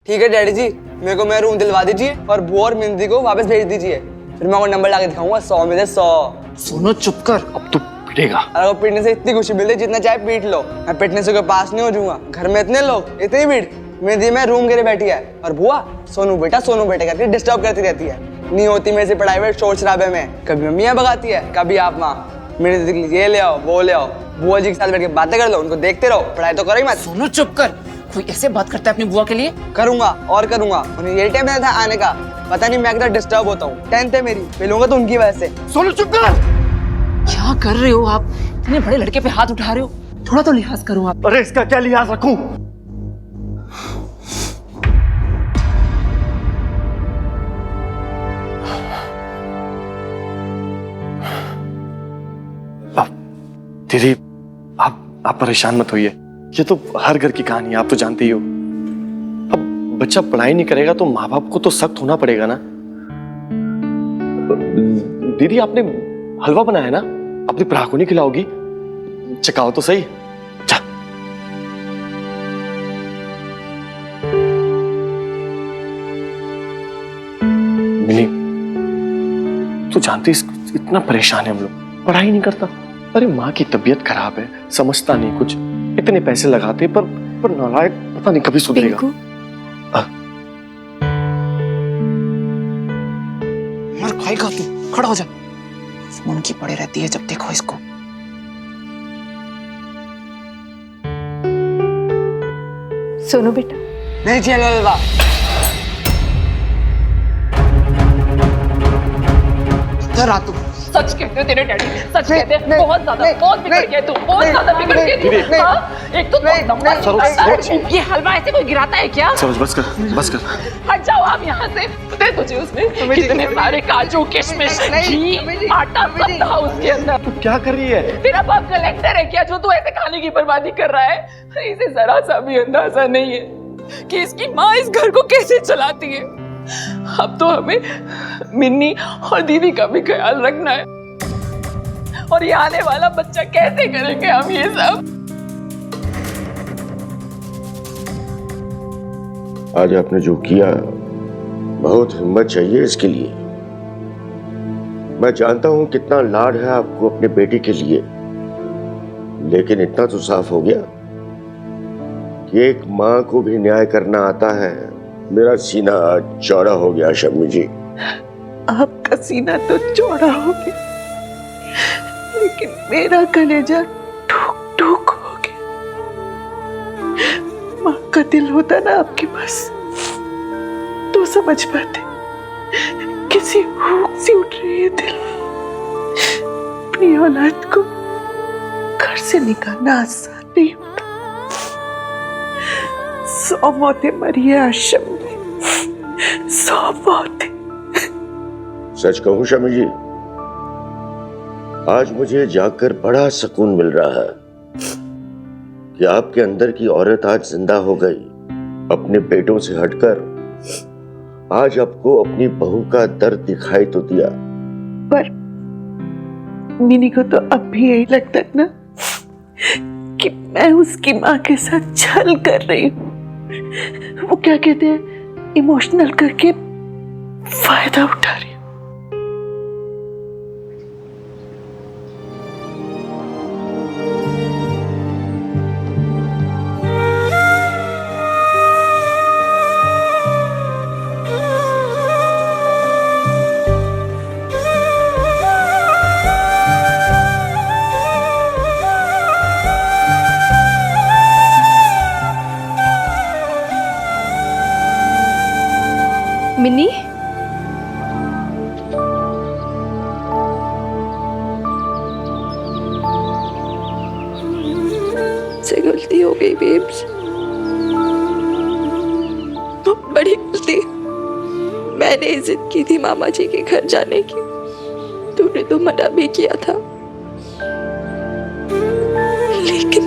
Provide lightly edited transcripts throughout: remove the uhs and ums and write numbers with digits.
ठीक है डैडी जी, मेरे को मेरा रूम दिलवा दीजिए और बुआ और मिंदी को वापस भेज दीजिए। फिर मैं वो नंबर लाके दिखाऊंगा 100 में से 100। सोनू चुप कर, अब तू पिटेगा। अगर वो पीटने से इतनी खुशी मिलती जितना चाहे पीट लो, मैं पीटने से कोई पास नहीं हो जाऊंगा। घर में इतने लोग, इतनी भीड़, मिंदी में रूम गिरे बैठी है और बुआ सोनू बेटा करके डिस्टर्ब करती रहती है। नहीं होती मेरे से पढ़ाई शोर शराबे में, कभी मम्मियाँ भगाती है, कभी आप माँ। मेरे ये ले आओ वो ले आओ, बुआ जी के साथ बैठ के बातें कर लो, उनको देखते रहो, पढ़ाई तो करो ही मत। सोनू चुप कर, कोई ऐसे बात करता है अपनी बुआ के लिए? करूंगा और करूंगा, उन्हें यही टाइम था आने का। पता नहीं मैं कितना डिस्टर्ब होता हूँ। 10th है मेरी, मिलूंगा तो उनकी वजह से। सोनू चुप कर। क्या कर रहे हो आप? इतने बड़े लड़के पे हाथ उठा रहे हो, थोड़ा तो लिहाज करो आप। अरे इसका क्या लिहाज रखूं? दीदी आप परेशान मत होइए, ये तो हर घर की कहानी है, आप तो जानते ही हो। अब बच्चा पढ़ाई नहीं करेगा तो माँ बाप को तो सख्त होना पड़ेगा ना। दीदी आपने हलवा बनाया है ना, अपनी भरा को नहीं खिलाओगी? चकाओ तो सही। जा। मिनी, तू जानती इतना परेशान है हम लोग, पढ़ाई नहीं करता। अरे माँ की तबीयत खराब है, समझता नहीं कुछ, इतने पैसे लगाते पर नालायक पता नहीं कभी सुधरेगा। मर खाएगा तू, खड़ा हो जा। फोन की पड़े रहती है जब देखो इसको। सोनू बेटा, नहीं चाहिए हलवा। इधर आ तू। सच कहते हो तेरे डैडी, सच कहते हैं। बहुत ज्यादा, बहुत बिगड़ गया तू, बहुत ज्यादा बिगड़ गया तू। हाँ? एक तो नंबर, ये हलवा ऐसे कोई गिराता है क्या? सरोज बस कर। हट जाओ आप यहाँ से। दे तुझे उसमें कितने सारे काजू किशमिश घी आटा सब था उसके अंदर। तू क्या कर रही है? तेरा बाप कलेक्टर है क्या जो तू ऐसे खाने की बर्बादी कर रहा है? इसे जरा सा भी अंदाजा नहीं है कि इसकी माँ इस घर को कैसे चलाती है। अब तो हमें मिन्नी और दीदी का भी ख्याल रखना है, और ये आने वाला बच्चा कैसे करेंगे हम ये सब? आज आपने जो किया, बहुत हिम्मत चाहिए इसके लिए। मैं जानता हूं कितना लाड है आपको अपने बेटी के लिए, लेकिन इतना तो साफ हो गया कि एक मां को भी न्याय करना आता है। मेरा सीना चौड़ा हो गया शम्मी जी। आपका सीना तो चौड़ा हो गया, लेकिन मेरा कलेजा ठुक ठुक हो गया। माँ का दिल होता ना आपके पास तो समझ पाते, किसी भूख सी उठ रही है दिल। अपनी औलाद को घर से निकालना आसान नहीं होता। 100 मौतें मरी है आश्रम में, 100 मौतें। सच कहूं शम्मी जी, आज मुझे जागकर बड़ा सुकून मिल रहा है कि आपके अंदर की औरत आज जिंदा हो गई। अपने बेटों से हटकर आज आपको अपनी बहू का दर्द दिखाई तो दिया। पर मिनी को तो अब भी यही लगता है ना कि मैं उसकी माँ के साथ छल कर रही हूँ। वो क्या कहते हैं, इमोशनल करके फायदा उठा रही हूँ। मिन्नी, से गलती हो गई बेब्स, बहुत बड़ी गलती। मैंने जिद की थी मामा जी के घर जाने की, तूने तो मना भी किया था, लेकिन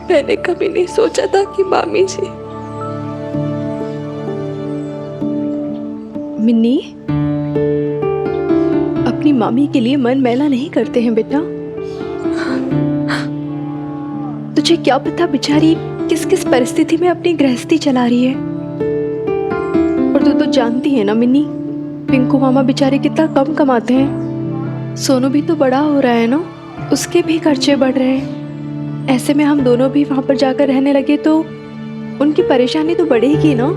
मैंने कभी नहीं सोचा था कि मामी जी। मिन्नी, अपनी मामी के लिए मन मैला नहीं करते हैं बेटा। तुझे क्या पता बेचारी किस किस किस परिस्थिति में अपनी गृहस्थी चला रही है। और तू तो जानती है ना मिन्नी, पिंकू मामा बेचारे कितना कम कमाते हैं। सोनू भी तो बड़ा हो रहा है ना, उसके भी खर्चे बढ़ रहे हैं। ऐसे में हम दोनों भी वहां पर जाकर रहने लगे तो उनकी परेशानी तो बढ़ेगी ना।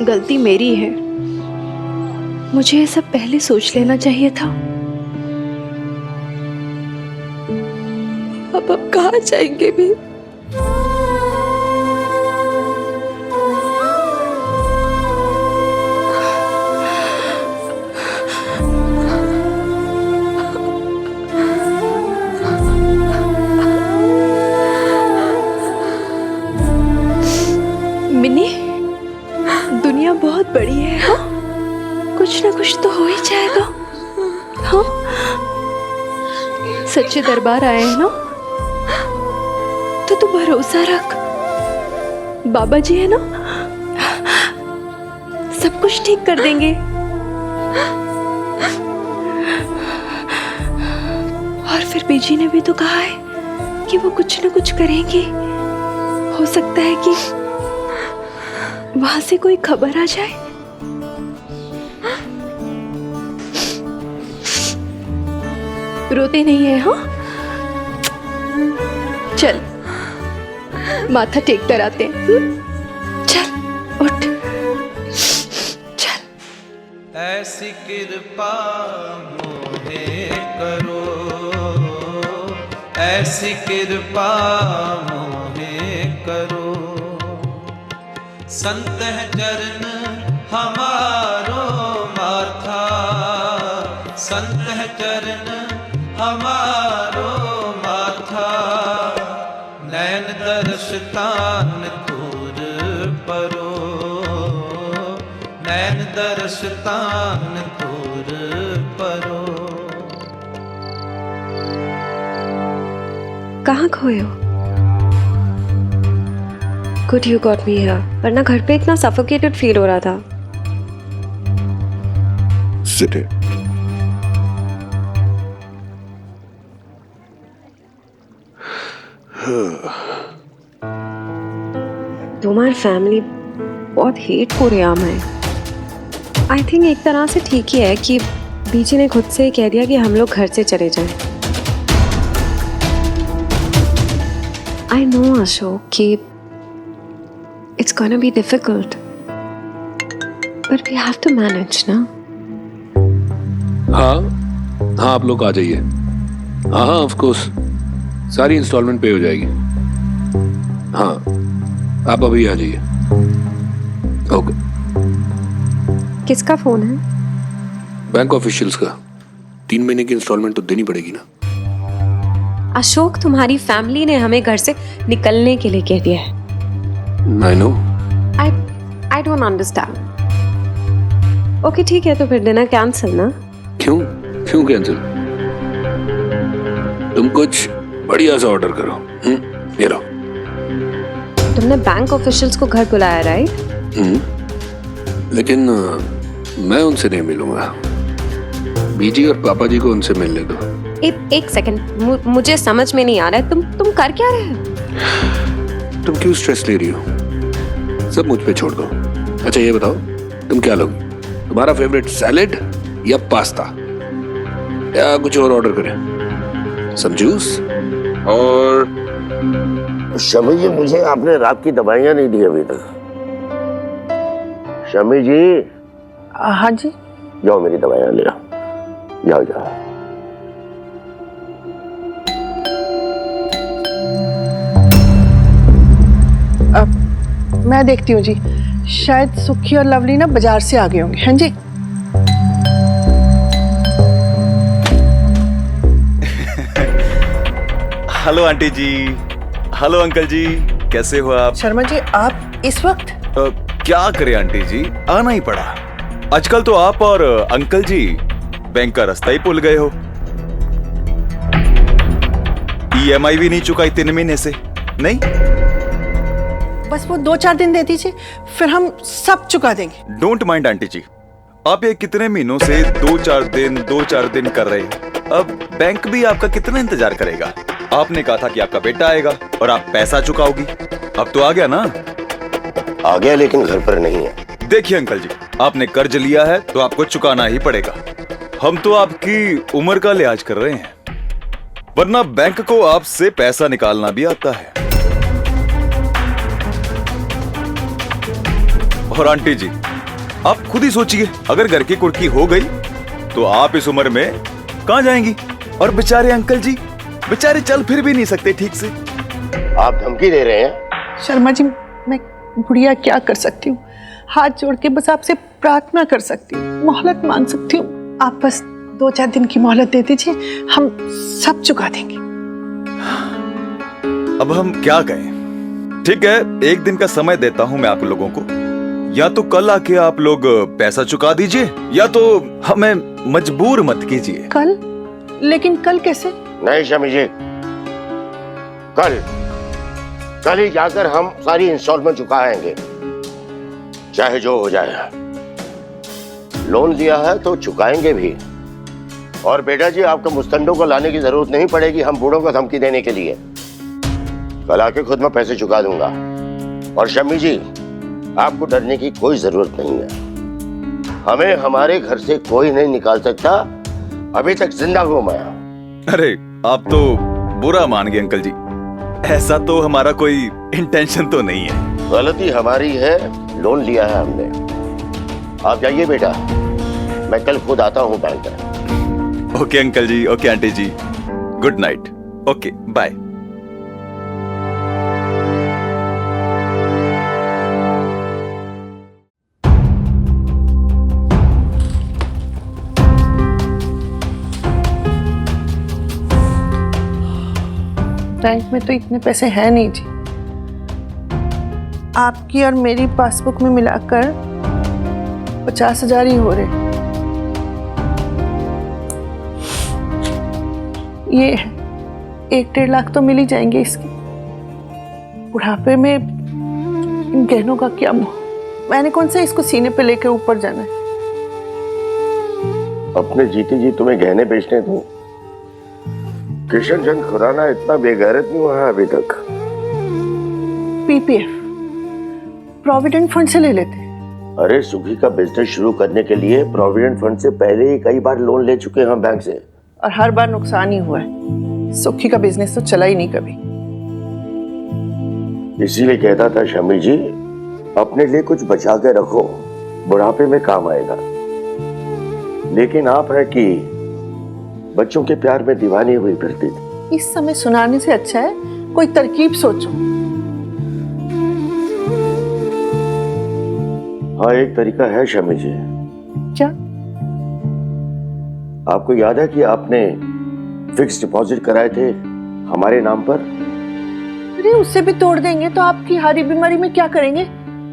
गलती मेरी है, मुझे ये सब पहले सोच लेना चाहिए था। अब कहाँ जाएंगे भी? मिन्नी, दुनिया बहुत बड़ी है। हाँ, कुछ ना कुछ तो हो ही जाएगा। हाँ, सच्चे दरबार आए हैं ना, तो तू भरोसा रख। बाबा जी है ना, सब कुछ ठीक कर देंगे। और फिर बीजी ने भी तो कहा है कि वो कुछ ना कुछ करेंगी। हो सकता है कि वहां से कोई खबर आ जाए। रोते नहीं है? हाँ, चल माथा टेक कर आते हैं। चल उठ, चल। ऐसी कृपा मोहे करो, ऐसी कृपा मोहे करो। संत है चरण हमारो माथा, संत है चरण हमारो माथा। नैन दर्श तान तूर परो, नैन दर्श तान तूर परो। कहाँ खोए हो? Good you got me here, वरना घर पे इतना सफोकेटेड फील हो रहा था। Sit it. तुम्हारी फैमिली बहुत हेटफुल है मैं। आई थिंक एक तरह से ठीक ही है कि बीजी ने खुद से ही कह दिया कि हम लोग घर से चले जाएं। आई नो अशोक कि it's gonna be difficult, but we have to manage ना। हाँ हाँ, आप लोग आ जाइए। हाँ हाँ, ऑफ कोर्स सारी इंस्टॉलमेंट पे हो जाएगी। हाँ, आप अभी आ जाइए। ओके। किसका फोन है? बैंक ऑफिशियल्स का। 3 महीने की इंस्टॉलमेंट तो देनी पड़ेगी ना। अशोक, तुम्हारी फैमिली ने हमें घर से निकलने के लिए कह दिया है। I know. I don't understand. Okay ठीक है, तो फिर डिनर कैंसिल ना। क्यों क्यों कैंसिल? तुम कुछ बढ़िया सा ऑर्डर करो। ये लो। तुमने बैंक ऑफिशियल्स को घर बुलाया, राइट? लेकिन मैं उनसे नहीं मिलूंगा। बीजी और पापा जी को उनसे मिलने दो। एक सेकंड, मुझे समझ में नहीं आ रहा है, तुम कर क्या रहे हो? तुम क्यों स्ट्रेस ले रही हो? सब मुझ पे छोड़ दो। अच्छा ये बताओ, तुम क्या लोगी? तुम्हारा फेवरेट सैलेड या पास्ता, या कुछ और ऑर्डर करें? सब जूस और शमी जी, मुझे आपने रात की दवाइयां नहीं दी अभी तक। शमी जी। हाँ जी। जाओ मेरी दवाइयां ले आओ, जाओ जाओ। मैं देखती हूँ जी, शायद सुखी और लवली ना बाजार से आ गए होंगे। हाँ जी। हेलो आंटी जी, हेलो अंकल जी, कैसे हो आप? शर्मा जी, आप इस वक्त? क्या करें आंटी जी, आना ही पड़ा। आजकल तो आप और अंकल जी बैंक का रास्ता ही भूल गए हो। EMI भी नहीं चुकाई 3 महीने से। नहीं, बस वो 2-4 दिन दे दीजिए, फिर हम सब चुका देंगे। डोंट माइंड आंटी जी, आप ये कितने महीनों से 2-4 दिन कर रहे हैं। अब बैंक भी आपका कितना इंतजार करेगा? आपने कहा था कि आपका बेटा आएगा और आप पैसा चुकाओगी। अब तो आ गया ना? आ गया, लेकिन घर पर नहीं है। देखिए अंकल जी, आपने कर्ज लिया है तो आपको चुकाना ही पड़ेगा। हम तो आपकी उम्र का लिहाज कर रहे हैं, वरना बैंक को आपसे पैसा निकालना भी आता है। और आंटी जी, आप खुद ही सोचिए, अगर घर की कुर्की हो गई तो आप इस उम्र में कहां जाएंगी? और बेचारे अंकल जी, बेचारे चल फिर भी नहीं सकते ठीक से। आप धमकी दे रहे हैं? शर्मा जी, मैं बुढ़िया क्या कर सकती हूँ? हाथ जोड़ के बस आपसे प्रार्थना कर सकती हूँ, मोहलत मांग सकती हूँ। आप बस 2-4 दिन की मोहलत दे दीजिए, हम सब चुका देंगे। अब हम क्या कहें? ठीक है, 1 दिन का समय देता हूं मैं आप लोगों को। या तो कल आके आप लोग पैसा चुका दीजिए, या तो हमें मजबूर मत कीजिए। कल? लेकिन कल कैसे? नहीं शमी जी, कल ही जाकर हम सारी इंस्टॉलमेंट चुकाएंगे, चाहे जो हो जाए। लोन लिया है तो चुकाएंगे भी। और बेटा जी, आपको मुस्तंडों को लाने की जरूरत नहीं पड़ेगी हम बूढ़ों को धमकी देने के लिए। कल आके खुद मैं पैसे चुका दूंगा। और शमी जी, आपको डरने की कोई जरूरत नहीं है। हमें हमारे घर से कोई नहीं निकाल सकता। अभी तक जिंदा हूं मैं। अरे आप तो बुरा मान गए अंकल जी, ऐसा तो हमारा कोई इंटेंशन तो नहीं है। गलती हमारी है, लोन लिया है हमने। आप जाइए बेटा, मैं कल खुद आता हूँ बैंक में। Okay uncle ji, okay aunty ji, good night. Okay bye. Bank में तो इतने पैसे हैं नहीं जी। आपकी और मेरी पासबुक में मिलाकर 50,000 ही हो रहे। ये 1-1.5 लाख तो मिल ही जाएंगे इसके। बुढ़ापे में इन गहनों का क्या मोह। मैंने कौन सा इसको सीने पे लेके ऊपर जाना है। अपने जीते जी तुम्हें गहने बेचने दूं? किशन चंद खुराना इतना बेगैरत नहीं हुआ है अभी तक। पीपीएफ, प्रोविडेंट फंड से ले लेते। अरे सुखी का बिजनेस शुरू करने के लिए प्रोविडेंट फंड से पहले ही कई बार लोन ले चुके हैं हम बैंक से, और हर बार नुकसान ही हुआ है। सुखी का बिजनेस तो चला ही नहीं कभी। इसीलिए कहता था शमी जी, अपने लिए कुछ बचा के रखो, बुढ़ापे में काम आएगा। लेकिन आप है कि बच्चों के प्यार में दीवानी हुई फिरती थी। इस समय सुनाने से अच्छा है कोई तरकीब सोचो। हाँ, एक तरीका है शमी जी। क्या? आपको याद है कि आपने फिक्स डिपॉजिट कराए थे हमारे नाम पर? अरे उससे भी तोड़ देंगे तो आपकी हारी बीमारी में क्या करेंगे?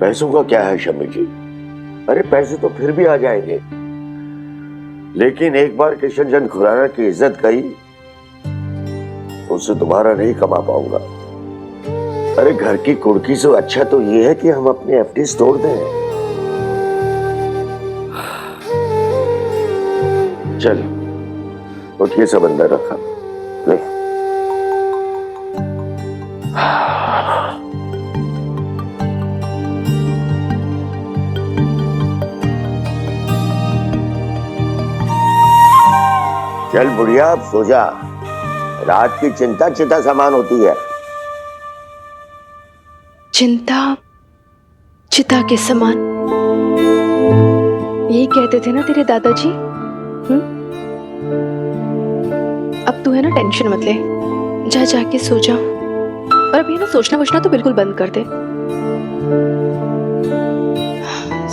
पैसों का क्या है शमी जी? अरे पैसे तो फिर भी आ जाएंगे, लेकिन एक बार किशन चंद खुराना की इज्जत गई तो उसे दोबारा नहीं कमा पाऊंगा। अरे घर की कुर्की से अच्छा तो ये है कि हम अपनी एफडीज तोड़ दें। चल उठिए, सब अंदर रखा। ले। चल बुढ़िया, अब सो जा। रात की चिंता चिता समान होती है। चिंता चिता के समान, यही कहते थे ना तेरे दादाजी। अब तू है ना टेंशन मत ले, जा जाके सो जा। और अभी ना सोचना वोचना तो बिल्कुल बंद कर दे।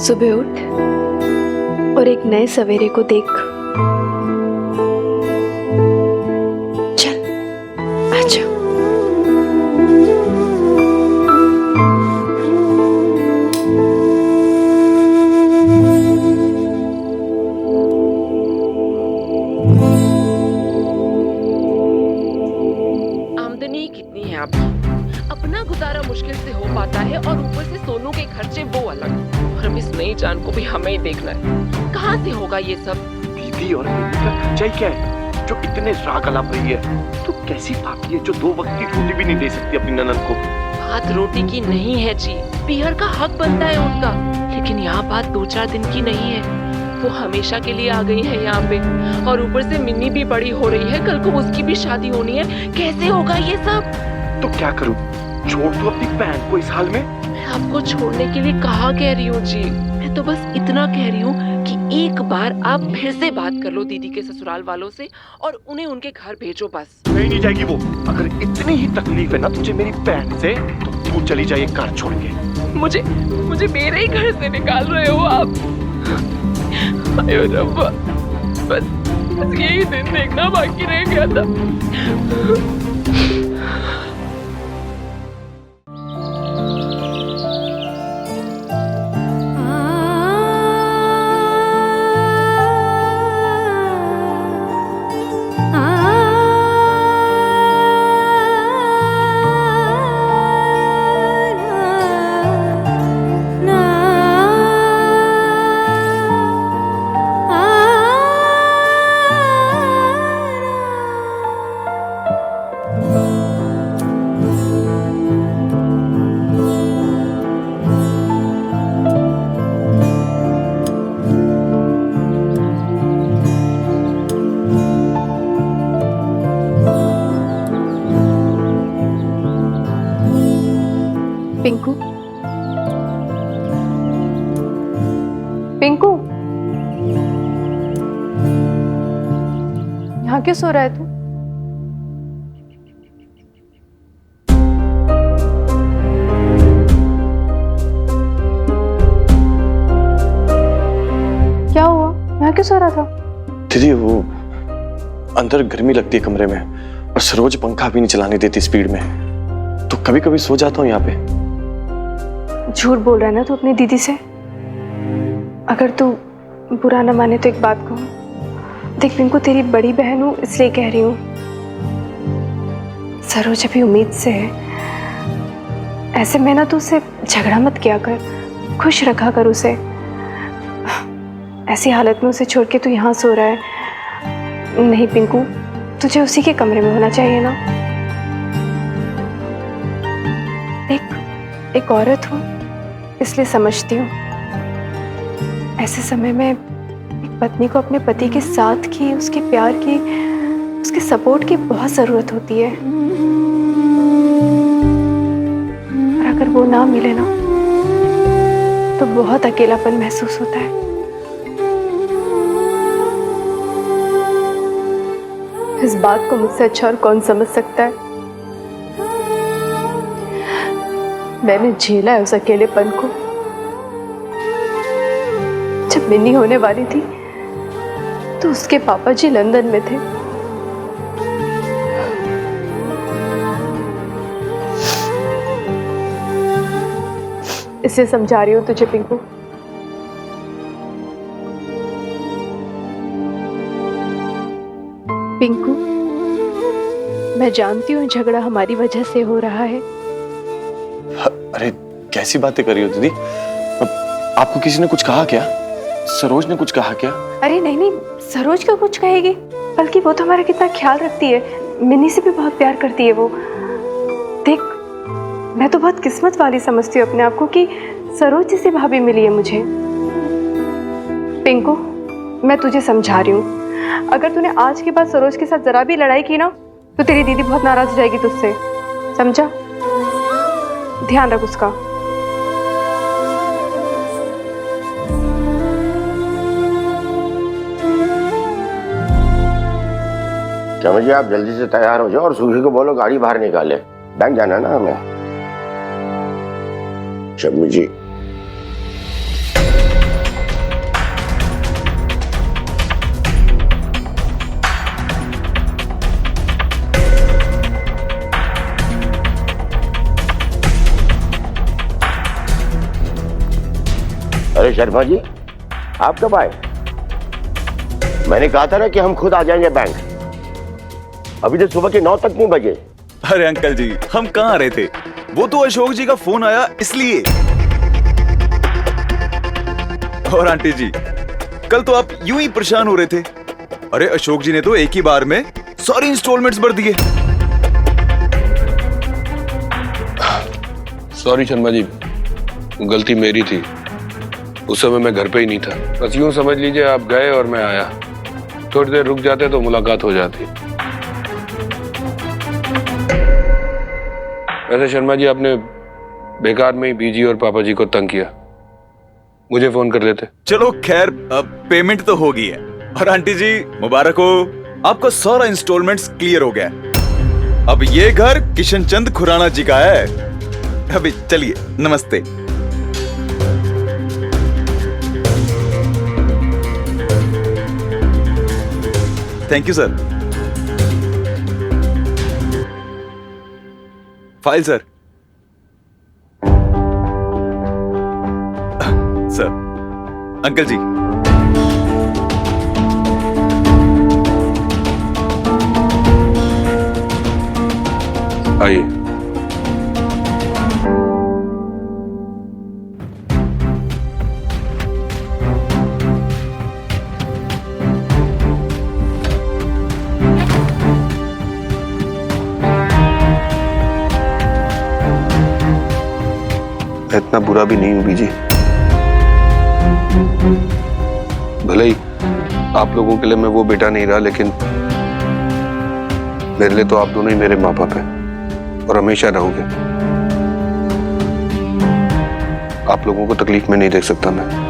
सुबह उठ और एक नए सवेरे को देख। चल आजा। आमदनी कितनी है आपकी? अपना गुजारा मुश्किल से हो पाता है और ऊपर से सोनू के खर्चे वो अलग। और अब इस नई जान को भी हमें ही देखना है। कहाँ से होगा ये सब? दीदी और बेटी का खर्चा ही क्या है? जो इतने राग अलाप रही है, तो कैसी पापी है जो 2 वक्त की रोटी भी नहीं दे सकती अपनी ननद को। बात रोटी की नहीं है जी, पीहर का हक बनता है उनका, लेकिन यहाँ बात 2-4 दिन की नहीं है। वो हमेशा के लिए आ गई है यहाँ पे, और ऊपर से मिन्नी भी बड़ी हो रही है, कल को उसकी भी शादी होनी है, कैसे होगा ये सब? तो क्या करूं? छोड़ दो अपनी बहन को इस हाल में? मैं आपको छोड़ने के लिए कहाँ कह रही हूँ जी, मैं तो बस इतना कह रही हूँ कि एक बार आप फिर से बात कर लो दीदी के ससुराल वालों से और उन्हें उनके घर भेजो बस। नहीं जाएगी वो। अगर इतनी ही तकलीफ है ना तुझे मेरी बहन से, तो तू चली जाए घर छोड़ के। मुझे मेरे ही घर से निकाल रहे हो आप? आयो रब्बा, बस यही दिन देखना बाकी रह गया था। पिंकू, पिंकू, यहाँ क्यों सो रहा है तू? क्या हुआ? यहाँ क्यों सो रहा था? दीदी वो अंदर गर्मी लगती है कमरे में, और सरोज पंखा भी नहीं चलाने देती स्पीड में, तो कभी कभी सो जाता हूँ यहाँ पे। झूठ बोल रहा है ना तू अपनी दीदी से? अगर तू बुरा न माने तो एक बात कहूँ। देख पिंकू, तेरी बड़ी बहन हूँ इसलिए कह रही हूँ। सरोज अभी उम्मीद से है, ऐसे में ना तू उसे झगड़ा मत किया कर, खुश रखा कर उसे। ऐसी हालत में उसे छोड़ के तू यहाँ सो रहा है। नहीं पिंकू, तुझे उसी के कमरे में होना चाहिए ना। एक औरत हूँ इसलिए समझती हूँ, ऐसे समय में एक पत्नी को अपने पति के साथ की, उसके प्यार की, उसके सपोर्ट की बहुत ज़रूरत होती है। और अगर वो ना मिले ना तो बहुत अकेलापन महसूस होता है। इस बात को मुझसे अच्छा और कौन समझ सकता है? मैंने झेला है उस अकेलेपन को। जब मिन्नी होने वाली थी तो उसके पापा जी लंदन में थे। इसे समझा रही हूँ तुझे पिंकू। पिंकू, मैं जानती हूँ झगड़ा हमारी वजह से हो रहा है। अरे कैसी बातें कर रही हो दीदी? आपको किसी ने कुछ कहा क्या? सरोज ने कुछ कहा क्या? अरे नहीं नहीं, सरोज क्यों कुछ कहेगी, बल्कि वो तो हमारा कितना ख्याल रखती है। मिन्नी से भी बहुत प्यार करती है वो। देख, मैं तो बहुत किस्मत वाली समझती हूँ अपने आप को कि सरोज जैसी भाभी मिली है मुझे। पिंकू, मैं तुझे समझा रही हूँ, अगर तूने आज के बाद सरोज के साथ जरा भी लड़ाई की ना तो तेरी दीदी बहुत नाराज हो जाएगी तुझसे, समझा? ध्यान रख उसका। समझिए, आप जल्दी से तैयार हो जाओ और सूखी को बोलो गाड़ी बाहर निकाले, बैंक जाना है ना हमें। शम्मी जी, अरे शर्मा जी, आप कब आए? मैंने कहा था ना कि हम खुद आ जाएंगे बैंक। अभी तो सुबह के 9 तक नहीं बजे। अरे अंकल जी, हम कहाँ आ रहे थे, वो तो अशोक जी का फोन आया इसलिए। और आंटी जी, कल तो आप यूं ही परेशान हो रहे थे, अरे अशोक जी ने तो एक ही बार में सारी इंस्टॉलमेंट्स भर दिए। सॉरी शर्मा जी, गलती मेरी थी। उस समय मैं घर पे ही नहीं था। बस यूं समझ लीजिए आप गए और मैं आया। थोड़ी देर रुक जाते तो मुलाकात हो जाती। वैसे शर्मा जी, आपने बेकार में ही बीजी और पापा जी को तंग किया। मुझे फोन कर लेते। चलो खैर, अब पेमेंट तो हो गई है। और आंटी जी मुबारक हो, आपका सारा इंस्टॉलमेंट्स क्लियर हो गया। अब ये घर किशन चंद खुराना जी का है। अभी चलिए, नमस्ते। Thank you sir. File sir. Sir, uncle ji. आइए। इतना बुरा भी नहीं हूं बीजी। भले ही आप लोगों के लिए मैं वो बेटा नहीं रहा, लेकिन मेरे लिए तो आप दोनों ही मेरे माँ बाप हैं और हमेशा रहोगे। आप लोगों को तकलीफ में नहीं देख सकता मैं।